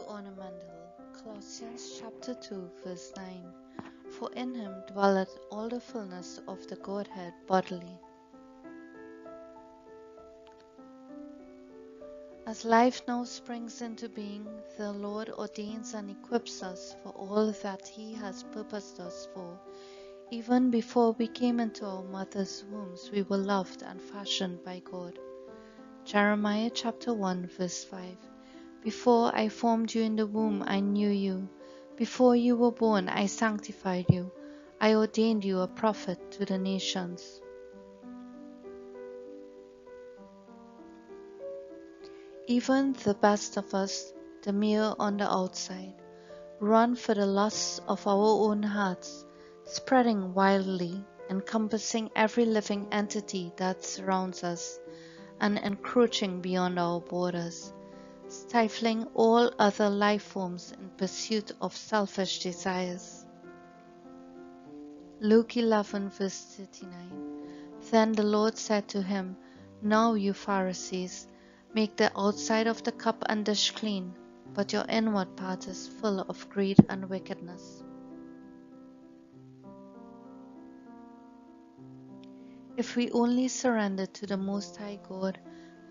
Ornamental, Colossians chapter 2, verse 9. For in him dwelleth all the fullness of the Godhead bodily. As life now springs into being, the Lord ordains and equips us for all that He has purposed us for. Even before we came into our mother's wombs, we were loved and fashioned by God. Jeremiah chapter 1, verse 5. Before I formed you in the womb, I knew you. Before you were born, I sanctified you. I ordained you a prophet to the nations. Even the best of us, the mere on the outside, run for the lusts of our own hearts, spreading wildly, encompassing every living entity that surrounds us, and encroaching beyond our borders, stifling all other life forms in pursuit of selfish desires. Luke 11, verse 39. Then the Lord said to him, Now you Pharisees, make the outside of the cup and dish clean, but your inward part is full of greed and wickedness. If we only surrender to the Most High God,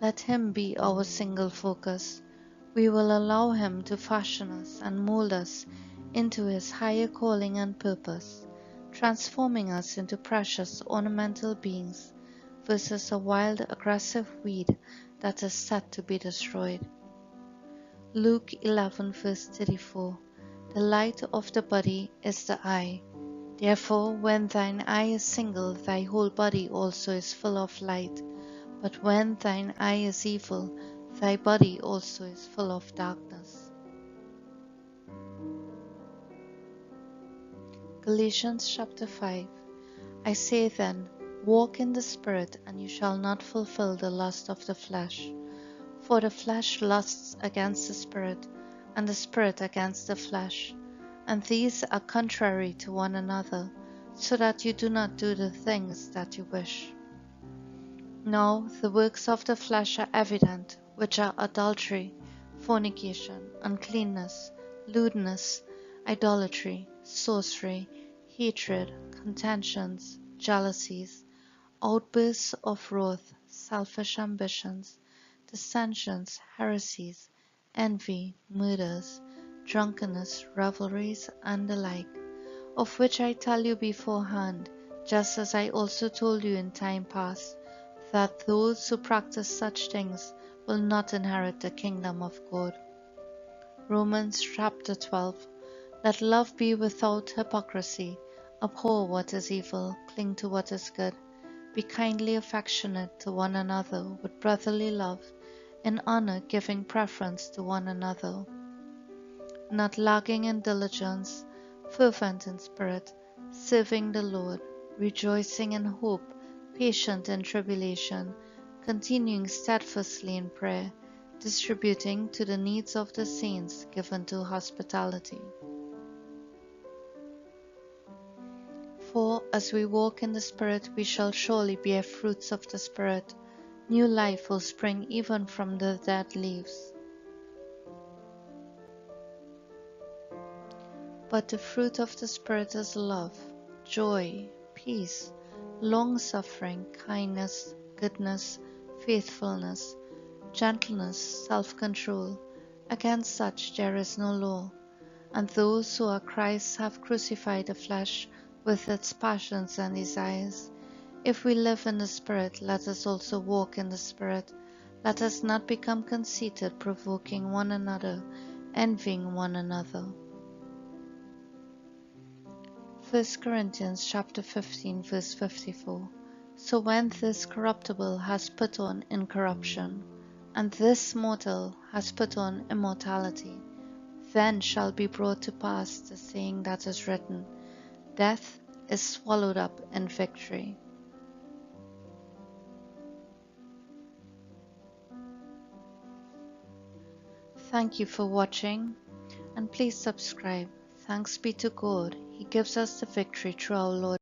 let Him be our single focus, we will allow Him to fashion us and mold us into His higher calling and purpose, transforming us into precious ornamental beings versus a wild, aggressive weed that is set to be destroyed. Luke 11, verse 34. The light of the body is the eye. Therefore, when thine eye is single, thy whole body also is full of light. But when thine eye is evil, thy body also is full of darkness. Galatians chapter 5. I say then, walk in the Spirit, and you shall not fulfill the lust of the flesh. For the flesh lusts against the Spirit, and the Spirit against the flesh. And these are contrary to one another, so that you do not do the things that you wish. Now the works of the flesh are evident, which are adultery, fornication, uncleanness, lewdness, idolatry, sorcery, hatred, contentions, jealousies, outbursts of wrath, selfish ambitions, dissensions, heresies, envy, murders, drunkenness, revelries, and the like, of which I tell you beforehand, just as I also told you in time past, that those who practice such things will not inherit the kingdom of God. Romans chapter 12. Let love be without hypocrisy. Abhor what is evil, cling to what is good. Be kindly affectionate to one another with brotherly love, in honor giving preference to one another. Not lagging in diligence, fervent in spirit, serving the Lord, rejoicing in hope, patient in tribulation, continuing steadfastly in prayer, distributing to the needs of the saints, given to hospitality. For as we walk in the Spirit, we shall surely bear fruits of the Spirit. New life will spring even from the dead leaves. But the fruit of the Spirit is love, joy, peace, long-suffering, kindness, goodness, faithfulness, gentleness, self-control. Against such there is no law. And those who are Christ's have crucified the flesh with its passions and desires. If we live in the Spirit, let us also walk in the Spirit. Let us not become conceited, provoking one another, envying one another. 1 Corinthians chapter 15, verse 54. So when this corruptible has put on incorruption, and this mortal has put on immortality, then shall be brought to pass the saying that is written, Death is swallowed up in victory. Thank you for watching, and please subscribe. Thanks be to God, He gives us the victory through our Lord.